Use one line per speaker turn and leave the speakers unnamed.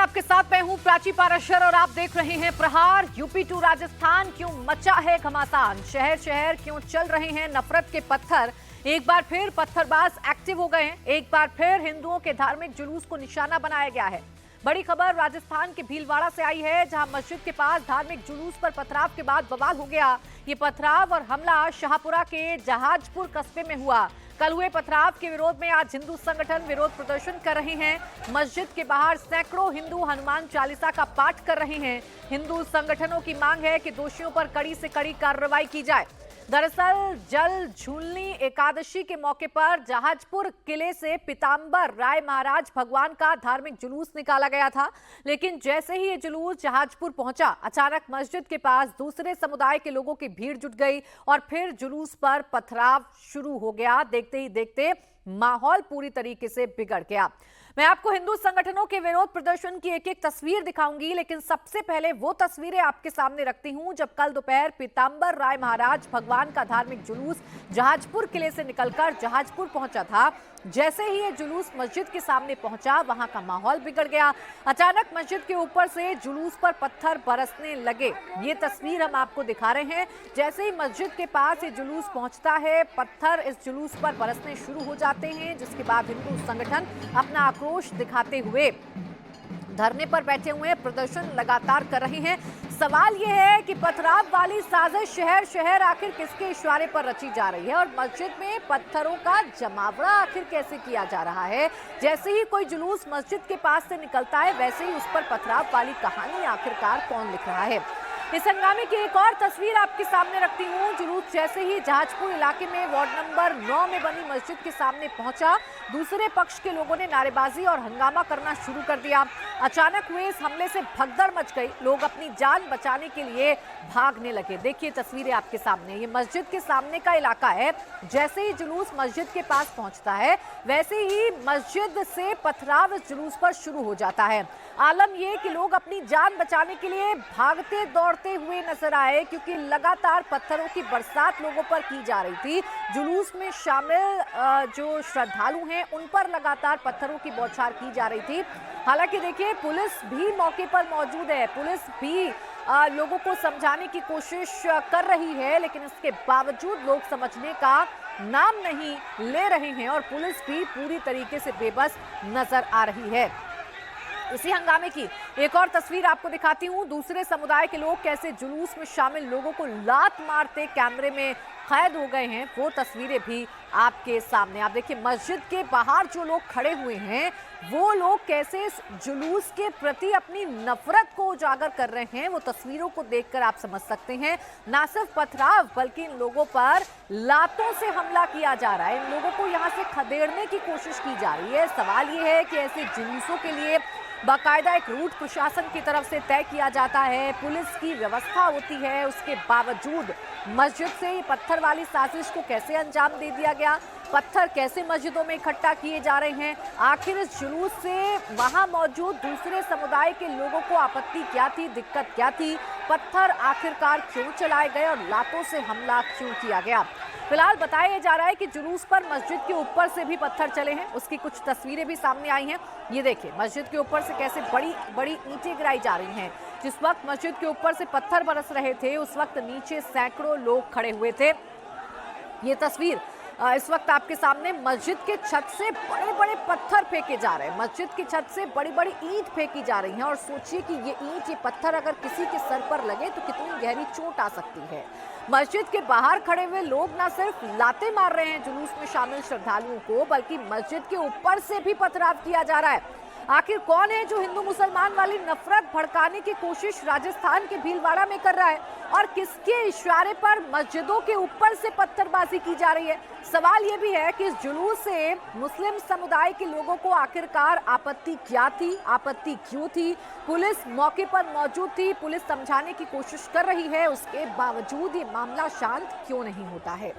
आपके साथ मैं हूं प्राची पाराशर और आप देख रहे हैं प्रहार। यूपी टू राजस्थान क्यों मचा है घमासान, शहर शहर क्यों चल रहे हैं नफरत के पत्थर। एक बार फिर पत्थरबाज एक्टिव हो गए हैं, एक बार फिर हिंदुओं के धार्मिक जुलूस को निशाना बनाया गया है। बड़ी खबर राजस्थान के भीलवाड़ा से आई है, जहां मस्जिद के पास धार्मिक जुलूस पर पथराव के बाद बवाल हो गया। ये पथराव और हमला शाहपुरा के जहाजपुर कस्बे में हुआ। कल हुए पथराव के विरोध में आज हिंदू संगठन विरोध प्रदर्शन कर रहे हैं। मस्जिद के बाहर सैकड़ों हिंदू हनुमान चालीसा का पाठ कर रहे हैं। हिंदू संगठनों की मांग है कि दोषियों पर कड़ी से कड़ी कार्रवाई की जाए। दरअसल जल झूलनी एकादशी के मौके पर जहाजपुर किले से पीताम्बर राय महाराज भगवान का धार्मिक जुलूस निकाला गया था, लेकिन जैसे ही ये जुलूस जहाजपुर पहुंचा, अचानक मस्जिद के पास दूसरे समुदाय के लोगों की भीड़ जुट गई और फिर जुलूस पर पथराव शुरू हो गया। देखते ही देखते माहौल पूरी तरीके से बिगड़ गया। मैं आपको हिंदू संगठनों के विरोध प्रदर्शन की एक एक तस्वीर दिखाऊंगी, लेकिन सबसे पहले वो तस्वीरें आपके सामने रखती हूं जब कल दोपहर पीताम्बर राय महाराज भगवान का धार्मिक जुलूस जहाजपुर किले से निकलकर जहाजपुर पहुंचा था। जैसे ही ये जुलूस मस्जिद के सामने पहुंचा, वहां का माहौल बिगड़ गया। अचानक मस्जिद के ऊपर से जुलूस पर पत्थर बरसने लगे। ये तस्वीर हम आपको दिखा रहे हैं। जैसे ही मस्जिद के पास ये जुलूस पहुंचता है, पत्थर इस जुलूस पर बरसने शुरू हो जाते हैं, जिसके बाद हिंदू संगठन अपना आक्रोश दिखाते हुए धरने पर बैठे हुए प्रदर्शन लगातार कर रहे हैं। सवाल यह है कि पथराव वाली साजिश शहर शहर आखिर किसके इशारे पर रची जा रही है और मस्जिद में पत्थरों का जमावड़ा आखिर कैसे किया जा रहा है। जैसे ही कोई जुलूस मस्जिद के पास से निकलता है, वैसे ही उस पर पथराव वाली कहानी आखिरकार कौन लिख रहा है। इस हंगामे की एक और तस्वीर आपके सामने रखती हूँ। जुलूस जैसे ही जहाजपुर इलाके में वार्ड नंबर 9 में बनी मस्जिद के सामने पहुंचा, दूसरे पक्ष के लोगों ने नारेबाजी और हंगामा करना शुरू कर दिया। अचानक हुए इस हमले से भगदड़ मच गई। लोग अपनी जान बचाने के लिए भागने लगे। देखिए तस्वीरें आपके सामने, ये मस्जिद के सामने का इलाका है। जैसे ही जुलूस मस्जिद के पास पहुंचता है, वैसे ही मस्जिद से पथराव इस जुलूस पर शुरू हो जाता है। आलम यह कि लोग अपनी जान बचाने के लिए भागते दौड़ते हुए नजर आए, क्योंकि लगातार पत्थरों की बरसात लोगों पर की जा रही थी। जुलूस में शामिल जो श्रद्धालु हैं, उन पर लगातार पत्थरों की बौछार की जा रही थी। हालांकि देखिए, पुलिस भी मौके पर मौजूद है। पुलिस भी लोगों को समझाने की कोशिश कर रही है, लेकिन इसके बावजूद लोग समझने का नाम नहीं ले रहे हैं और पुलिस भी पूरी तरीके से बेबस नजर आ रही है। इसी हंगामे की एक और तस्वीर आपको दिखाती हूँ। दूसरे समुदाय के लोग कैसे जुलूस में शामिल लोगों को लात मारते कैमरे में कैद हो गए हैं, वो तस्वीरें भी आपके सामने। आप देखिए, मस्जिद के बाहर जो लोग खड़े हुए हैं, वो लोग कैसे इस जुलूस के प्रति अपनी नफरत को उजागर कर रहे हैं, वो तस्वीरों को देखकर आप समझ सकते हैं। ना सिर्फ पथराव, बल्कि इन लोगों पर लातों से हमला किया जा रहा है। इन लोगों को यहाँ से खदेड़ने की कोशिश की जा रही है। सवाल ये है कि ऐसे जुलूसों के लिए बाकायदा एक रूट प्रशासन की तरफ से तय किया जाता है, पुलिस की व्यवस्था होती है, उसके बावजूद मस्जिद से पत्थर वाली साजिश को कैसे अंजाम दे दिया गया। पत्थर कैसे मस्जिदों में इकट्ठा किए जा रहे हैं। आखिर इस जुलूस से वहां मौजूद दूसरे समुदाय के लोगों को आपत्ति क्या थी, दिक्कत क्या थी। पत्थर आखिरकार क्यों चलाए गए और लातों से हमला क्यों किया गया। फिलहाल बताया जा रहा है कि जुलूस पर मस्जिद के ऊपर से भी पत्थर चले हैं, उसकी कुछ तस्वीरें भी सामने आई हैं। ये देखिए, मस्जिद के ऊपर से कैसे बड़ी बड़ी ईंटें गिराई जा रही हैं। जिस वक्त मस्जिद के ऊपर से पत्थर बरस रहे थे, उस वक्त नीचे सैकड़ों लोग खड़े हुए थे। ये तस्वीर इस वक्त आपके सामने, मस्जिद के छत से बड़े बड़े पत्थर फेंके जा रहे हैं। मस्जिद की छत से बड़ी बड़ी ईंट फेंकी जा रही हैं और सोचिए कि ये ईंट, ये पत्थर अगर किसी के सर पर लगे तो कितनी गहरी चोट आ सकती है। मस्जिद के बाहर खड़े हुए लोग ना सिर्फ लाते मार रहे हैं जुलूस में शामिल श्रद्धालुओं को, बल्कि मस्जिद के ऊपर से भी पथराव किया जा रहा है। आखिर कौन है जो हिंदू मुसलमान वाली नफरत भड़काने की कोशिश राजस्थान के भीलवाड़ा में कर रहा है और किसके इशारे पर मस्जिदों के ऊपर से पत्थरबाजी की जा रही है। सवाल यह भी है कि इस जुलूस से मुस्लिम समुदाय के लोगों को आखिरकार आपत्ति क्या थी, आपत्ति क्यों थी। पुलिस मौके पर मौजूद थी, पुलिस समझाने की कोशिश कर रही है, उसके बावजूद ये मामला शांत क्यों नहीं होता है।